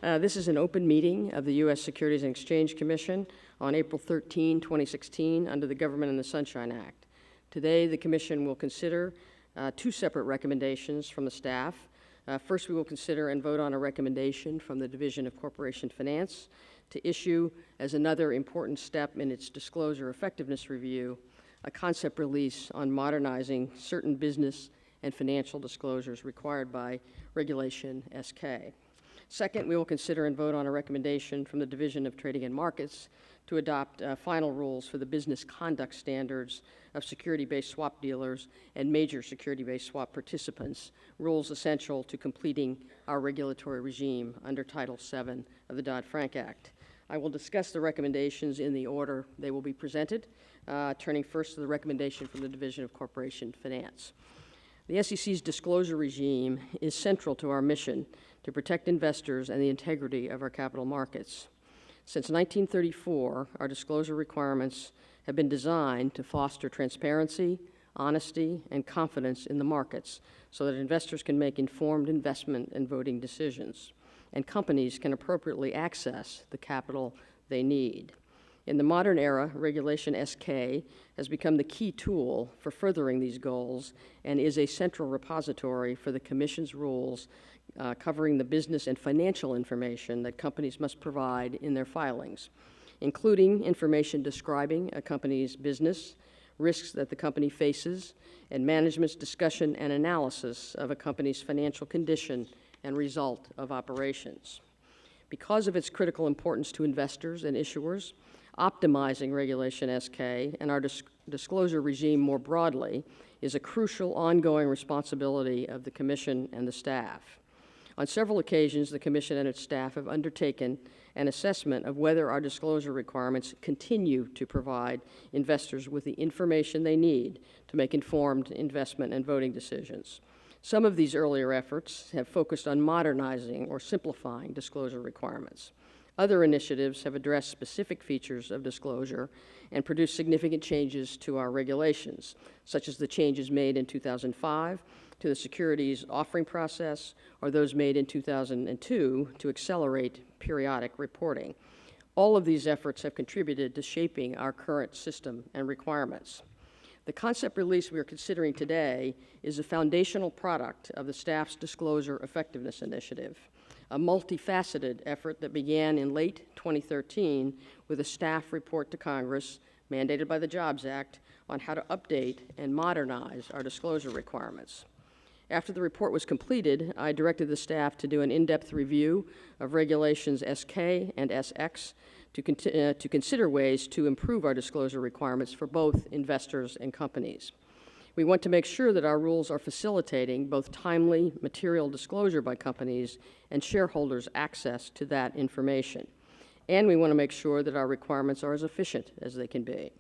This is an open meeting of the U.S. Securities and Exchange Commission on April 13, 2016, under the Government in the Sunshine Act. Today, the Commission will consider two separate recommendations from the staff. First, we will consider and vote on a recommendation from the Division of Corporation Finance to issue, as another important step in its disclosure effectiveness review, a concept release on modernizing certain business and financial disclosures required by Regulation SK. Second, we will consider and vote on a recommendation from the Division of Trading and Markets to adopt final rules for the business conduct standards of security-based swap dealers and major security-based swap participants, rules essential to completing our regulatory regime under Title VII of the Dodd-Frank Act. I will discuss the recommendations in the order they will be presented, turning first to the recommendation from the Division of Corporation Finance. The SEC's disclosure regime is central to our mission to protect investors and the integrity of our capital markets. Since 1934, our disclosure requirements have been designed to foster transparency, honesty, and confidence in the markets so that investors can make informed investment and voting decisions, and companies can appropriately access the capital they need. In the modern era, Regulation SK has become the key tool for furthering these goals and is a central repository for the Commission's rules covering the business and financial information that companies must provide in their filings, including information describing a company's business, risks that the company faces, and management's discussion and analysis of a company's financial condition and result of operations. Because of its critical importance to investors and issuers, optimizing Regulation SK and our disclosure regime more broadly is a crucial ongoing responsibility of the Commission and the staff. On several occasions, the Commission and its staff have undertaken an assessment of whether our disclosure requirements continue to provide investors with the information they need to make informed investment and voting decisions. Some of these earlier efforts have focused on modernizing or simplifying disclosure requirements. Other initiatives have addressed specific features of disclosure and produced significant changes to our regulations, such as the changes made in 2005 to the securities offering process or those made in 2002 to accelerate periodic reporting. All of these efforts have contributed to shaping our current system and requirements. The concept release we are considering today is a foundational product of the staff's Disclosure Effectiveness Initiative, a multifaceted effort that began in late 2013 with a staff report to Congress mandated by the Jobs Act on how to update and modernize our disclosure requirements. After the report was completed, I directed the staff to do an in-depth review of Regulations SK and SX to consider ways to improve our disclosure requirements for both investors and companies. We want to make sure that our rules are facilitating both timely material disclosure by companies and shareholders' access to that information. And we want to make sure that our requirements are as efficient as they can be.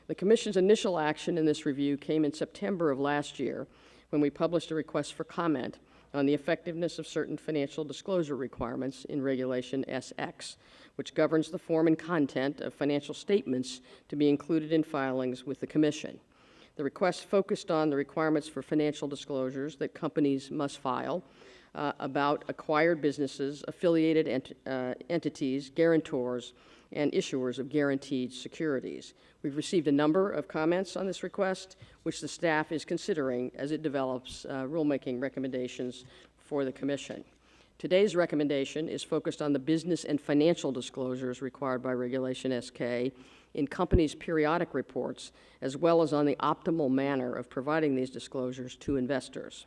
The Commission's initial action in this review came in September of last year when we published a request for comment on the effectiveness of certain financial disclosure requirements in Regulation SX, which governs the form and content of financial statements to be included in filings with the Commission. The request focused on the requirements for financial disclosures that companies must file about acquired businesses, affiliated entities, guarantors, and issuers of guaranteed securities. We've received a number of comments on this request, which the staff is considering as it develops rulemaking recommendations for the Commission. Today's recommendation is focused on the business and financial disclosures required by Regulation SK in companies' periodic reports, as well as on the optimal manner of providing these disclosures to investors.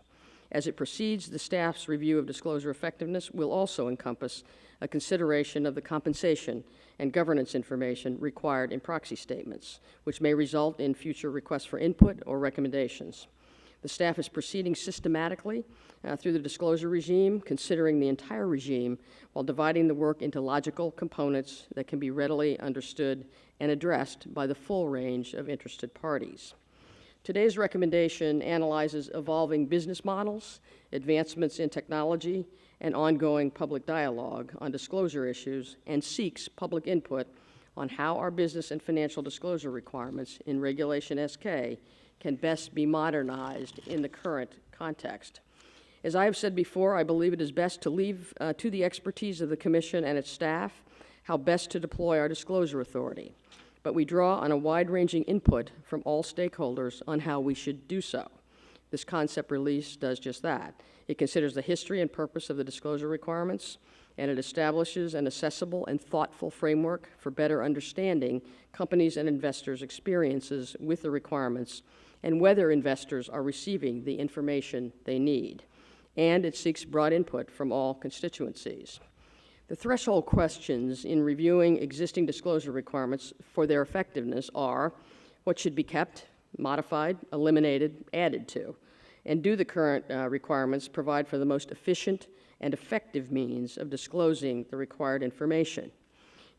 As it proceeds, the staff's review of disclosure effectiveness will also encompass a consideration of the compensation and governance information required in proxy statements, which may result in future requests for input or recommendations. The staff is proceeding systematically through the disclosure regime, considering the entire regime while dividing the work into logical components that can be readily understood and addressed by the full range of interested parties. Today's recommendation analyzes evolving business models, advancements in technology, and ongoing public dialogue on disclosure issues, and seeks public input on how our business and financial disclosure requirements in Regulation SK can best be modernized in the current context. As I have said before, I believe it is best to leave to the expertise of the Commission and its staff how best to deploy our disclosure authority. But we draw on a wide-ranging input from all stakeholders on how we should do so. This concept release does just that. It considers the history and purpose of the disclosure requirements, and it establishes an accessible and thoughtful framework for better understanding companies' and investors' experiences with the requirements and whether investors are receiving the information they need. And it seeks broad input from all constituencies. The threshold questions in reviewing existing disclosure requirements for their effectiveness are: what should be kept, modified, eliminated, added to? And do the current requirements provide for the most efficient and effective means of disclosing the required information?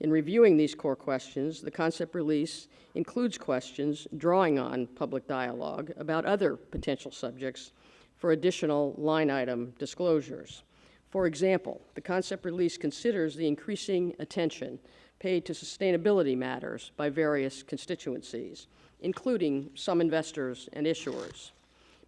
In reviewing these core questions, the concept release includes questions drawing on public dialogue about other potential subjects for additional line item disclosures. For example, the concept release considers the increasing attention paid to sustainability matters by various constituencies, including some investors and issuers.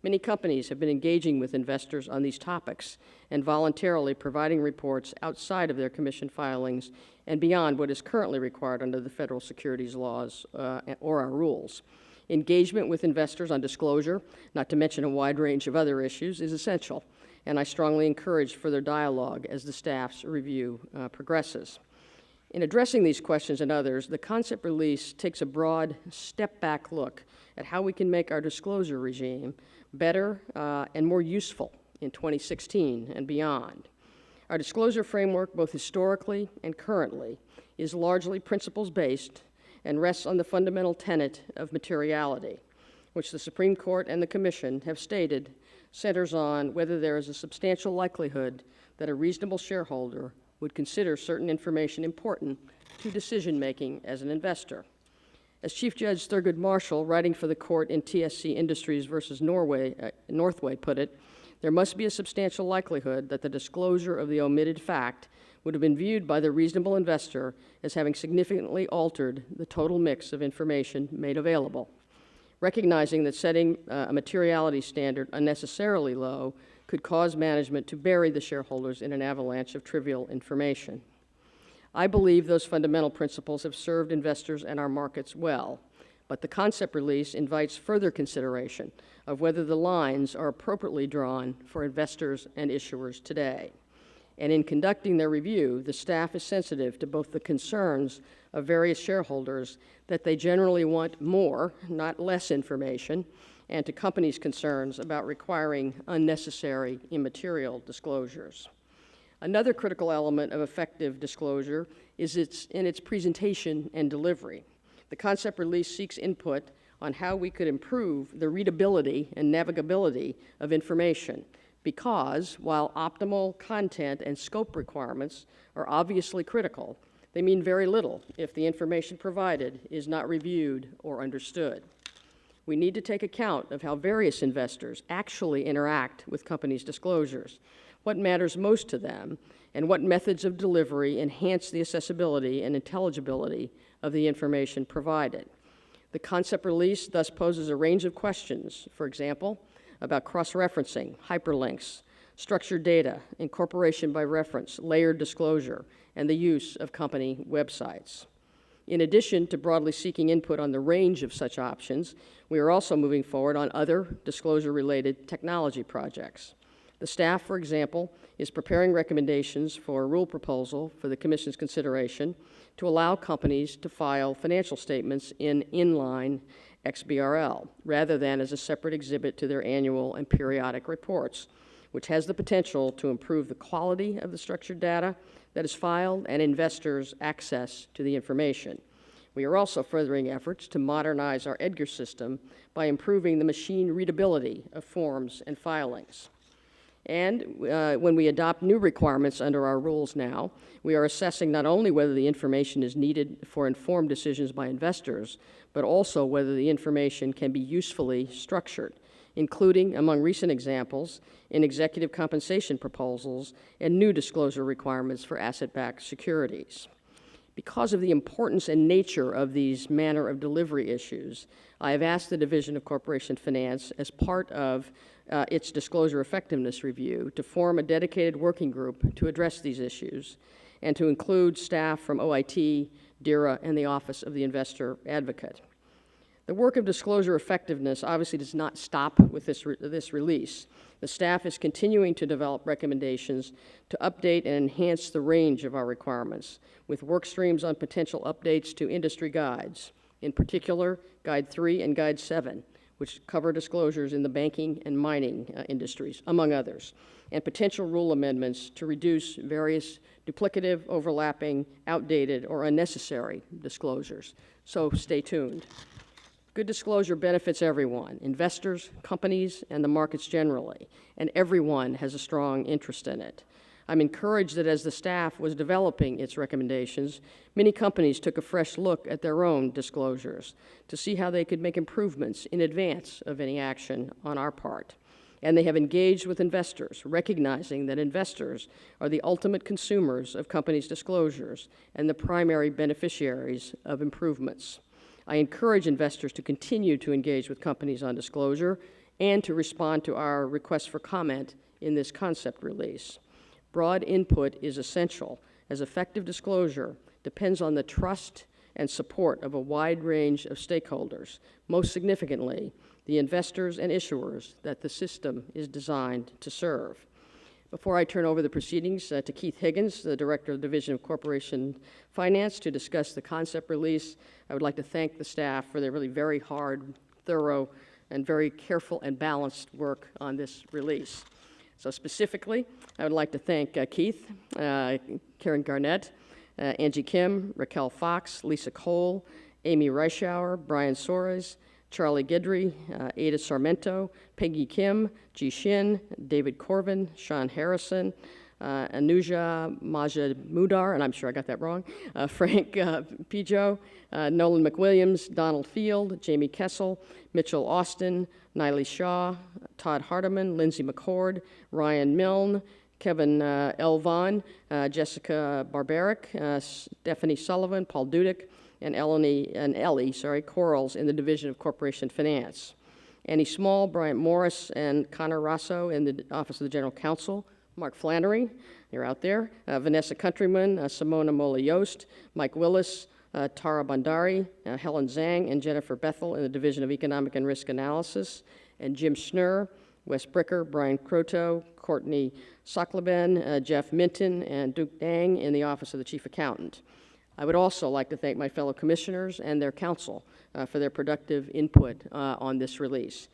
Many companies have been engaging with investors on these topics and voluntarily providing reports outside of their Commission filings and beyond what is currently required under the federal securities laws or our rules. Engagement with investors on disclosure, not to mention a wide range of other issues, is essential, and I strongly encourage further dialogue as the staff's review progresses. In addressing these questions and others, the concept release takes a broad step-back look at how we can make our disclosure regime better and more useful in 2016 and beyond. Our disclosure framework, both historically and currently, is largely principles-based and rests on the fundamental tenet of materiality, which the Supreme Court and the Commission have stated centers on whether there is a substantial likelihood that a reasonable shareholder would consider certain information important to decision-making as an investor. As Chief Judge Thurgood Marshall, writing for the court in TSC Industries versus Northway, put it, there must be a substantial likelihood that the disclosure of the omitted fact would have been viewed by the reasonable investor as having significantly altered the total mix of information made available. Recognizing that setting a materiality standard unnecessarily low could cause management to bury the shareholders in an avalanche of trivial information. I believe those fundamental principles have served investors and our markets well, but the concept release invites further consideration of whether the lines are appropriately drawn for investors and issuers today. And in conducting their review, the staff is sensitive to both the concerns of various shareholders that they generally want more, not less information, and to companies' concerns about requiring unnecessary immaterial disclosures. Another critical element of effective disclosure is in its presentation and delivery. The concept release seeks input on how we could improve the readability and navigability of information, because while optimal content and scope requirements are obviously critical, they mean very little if the information provided is not reviewed or understood. We need to take account of how various investors actually interact with companies' disclosures, what matters most to them, and what methods of delivery enhance the accessibility and intelligibility of the information provided. The concept release thus poses a range of questions, for example, about cross-referencing, hyperlinks, structured data, incorporation by reference, layered disclosure, and the use of company websites. In addition to broadly seeking input on the range of such options, we are also moving forward on other disclosure-related technology projects. The staff, for example, is preparing recommendations for a rule proposal for the Commission's consideration to allow companies to file financial statements in inline XBRL, rather than as a separate exhibit to their annual and periodic reports, which has the potential to improve the quality of the structured data that is filed and investors' access to the information. We are also furthering efforts to modernize our EDGAR system by improving the machine readability of forms and filings. And when we adopt new requirements under our rules now, we are assessing not only whether the information is needed for informed decisions by investors, but also whether the information can be usefully structured, including, among recent examples, in executive compensation proposals and new disclosure requirements for asset-backed securities. Because of the importance and nature of these manner of delivery issues, I have asked the Division of Corporation Finance, as part of its disclosure effectiveness review to form a dedicated working group to address these issues and to include staff from OIT, DERA, and the Office of the Investor Advocate. The work of disclosure effectiveness obviously does not stop with this release. The staff is continuing to develop recommendations to update and enhance the range of our requirements, with work streams on potential updates to industry guides, in particular Guide 3 and Guide 7, which cover disclosures in the banking and mining industries, among others, and potential rule amendments to reduce various duplicative, overlapping, outdated, or unnecessary disclosures. So stay tuned. Good disclosure benefits everyone, investors, companies, and the markets generally, and everyone has a strong interest in it. I'm encouraged that as the staff was developing its recommendations, many companies took a fresh look at their own disclosures to see how they could make improvements in advance of any action on our part. And they have engaged with investors, recognizing that investors are the ultimate consumers of companies' disclosures and the primary beneficiaries of improvements. I encourage investors to continue to engage with companies on disclosure and to respond to our request for comment in this concept release. Broad input is essential, as effective disclosure depends on the trust and support of a wide range of stakeholders, most significantly, the investors and issuers that the system is designed to serve. Before I turn over the proceedings to Keith Higgins, the Director of the Division of Corporation Finance, to discuss the concept release, I would like to thank the staff for their really very hard, thorough, and very careful and balanced work on this release. So specifically, I would like to thank Keith, Karen Garnett, Angie Kim, Raquel Fox, Lisa Cole, Amy Reischauer, Brian Soares, Charlie Guidry, Ada Sarmento, Peggy Kim, Ji Shin, David Corvin, Sean Harrison, Anuja Majumdar, and I'm sure I got that wrong, Frank Pijo, Nolan McWilliams, Donald Field, Jamie Kessel, Mitchell Austin, Niley Shaw, Todd Hardiman, Lindsay McCord, Ryan Milne, Kevin L. Vaughn, Jessica Barbaric, Stephanie Sullivan, Paul Dudick, and Ellie Corals in the Division of Corporation Finance. Annie Small, Bryant Morris, and Connor Rosso in the Office of the General Counsel. Mark Flannery, you're out there. Vanessa Countryman, Simona Mola-Yost, Mike Willis, Tara Bandari, Helen Zhang, and Jennifer Bethel in the Division of Economic and Risk Analysis. And Jim Schnurr, Wes Bricker, Brian Croto, Courtney Sockleben, Jeff Minton, and Duke Dang in the Office of the Chief Accountant. I would also like to thank my fellow commissioners and their counsel for their productive input on this release.